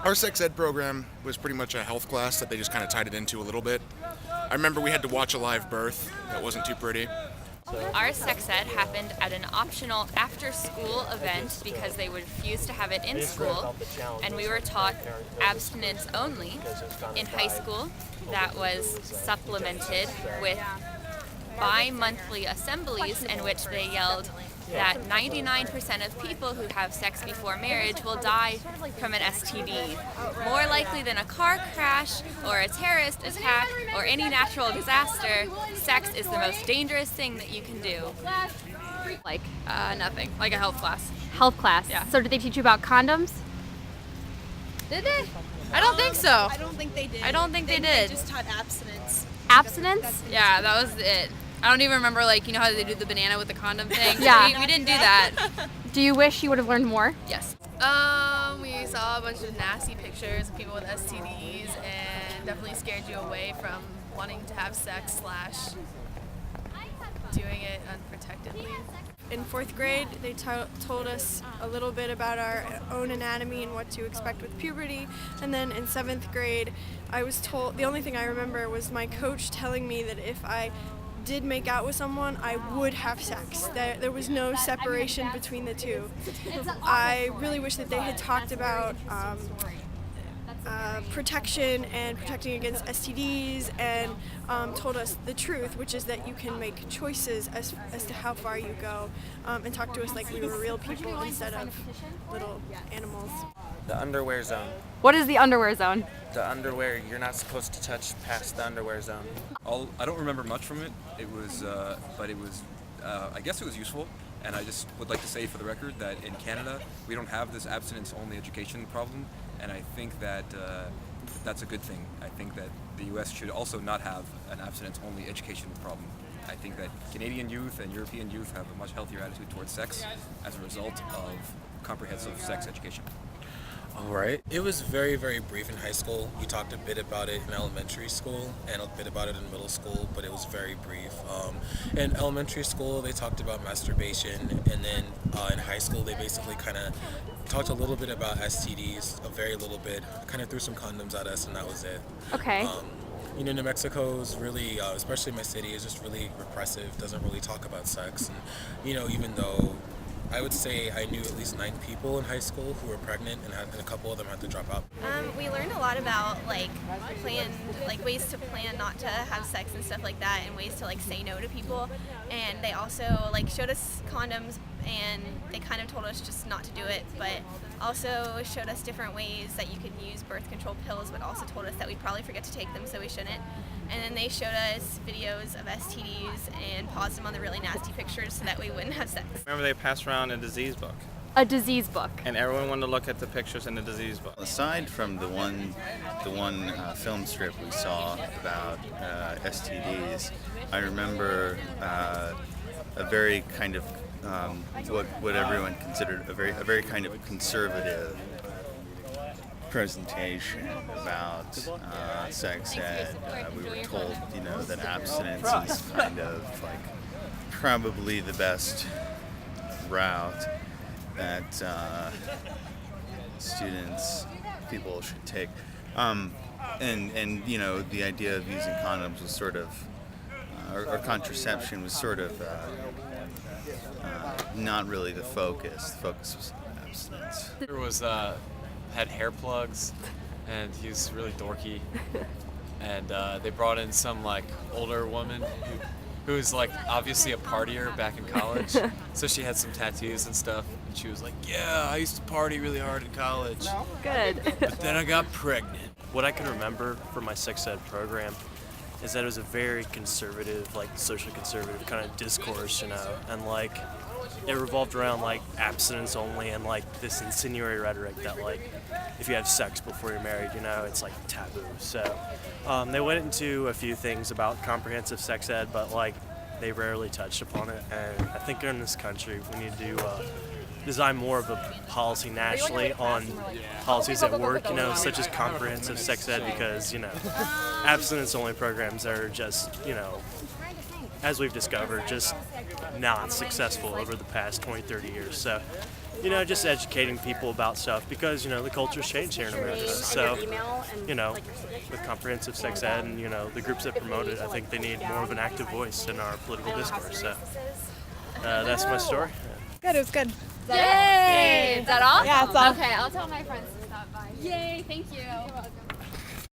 Our sex ed program was pretty much a health class that they just kind of tied it into a little bit. I remember we had to watch a live birth. That wasn't too pretty. Our sex ed happened at an optional after-school event because they refused to have it in school, and we were taught abstinence only. In high school, that was supplemented with bi-monthly assemblies in which they yelled that 99% of people who have sex before marriage will die from an STD. More likely than a car crash or a terrorist attack or any natural disaster, sex is the most dangerous thing that you can do. Like Nothing. Like a health class. health class. Yeah. So did they teach you about condoms? Did they? I don't think so. I don't think they did. I don't think they They did. just taught abstinence. Abstinence? Yeah, that was it. I don't even remember, like, you know how they do the banana with the condom thing? Yeah. We didn't do that. Do you wish you would have learned more? Yes. We saw a bunch of nasty pictures of people with STDs and definitely scared you away from wanting to have sex / doing it unprotectedly. In 4th grade, they told us a little bit about our own anatomy and what to expect with puberty. And then in 7th grade, I was told, the only thing I remember was my coach telling me that if I did make out with someone, I would have sex. There was no separation between the two. I really wish that they had talked about protection and protecting against STDs and told us the truth, which is that you can make choices as to how far you go, and talk to us like we were real people instead of little animals. The underwear zone. What is the underwear zone? The underwear, you're not supposed to touch past the underwear zone. I don't remember much from it. It was, I guess it was useful. And I just would like to say for the record that in Canada, we don't have this abstinence-only education problem. And I think that that's a good thing. I think that the U.S. should also not have an abstinence-only education problem. I think that Canadian youth and European youth have a much healthier attitude towards sex as a result of comprehensive sex education. All right. It was very, very brief in high school. We talked a bit about it in elementary school and a bit about it in middle school, but it was very brief. In elementary school, they talked about masturbation, and then in high school, they basically kind of talked a little bit about STDs, a very little bit, kind of threw some condoms at us, and that was it. Okay. New Mexico is really, especially my city, is just really repressive, doesn't really talk about sex. And, even though I would say I knew at least 9 people in high school who were pregnant, and a couple of them had to drop out. We learned a lot about ways to plan not to have sex and stuff like that, and ways to say no to people. And they also showed us condoms, and they kind of told us just not to do it, but also showed us different ways that you could use birth control pills, but also told us that we'd probably forget to take them, so we shouldn't. And then they showed us videos of STDs and paused them on the really nasty pictures so that we wouldn't have sex. Remember they passed around a disease book, A disease book. and everyone wanted to look at the pictures in the disease book. Aside from the one film strip we saw about STDs, I remember a very kind of what everyone considered a very kind of conservative presentation about sex ed. We were told, that abstinence is kind of probably the best route that people should take. And the idea of using condoms was sort of, or contraception was sort of not really the focus. The focus was abstinence. There was had hair plugs, and he was really dorky. And they brought in some older woman who was obviously a partier back in college. So she had some tattoos and stuff, and she was like, "Yeah, I used to party really hard in college. Good. But then I got pregnant." What I can remember from my sex ed program is that it was a very conservative, socially conservative kind of discourse, and it revolved around abstinence only and this insinuatory rhetoric that if you have sex before you're married, it's taboo. So they went into a few things about comprehensive sex ed, but they rarely touched upon it. And I think in this country we need to design more of a policy nationally on policies that work, such as comprehensive sex ed, because abstinence only programs are just as we've discovered, just not successful over the past 20, 30 years. So you know, just educating people about stuff because, you know, the culture's changed here in America. So, you know, with comprehensive sex ed and, you know, the groups that promote it, I think they need more of an active voice in our political discourse. So that's my story. Good, it was good. Yay! Is that all? Yeah, it's all. Okay, I'll tell my friends to stop by. Yay, thank you. You're welcome.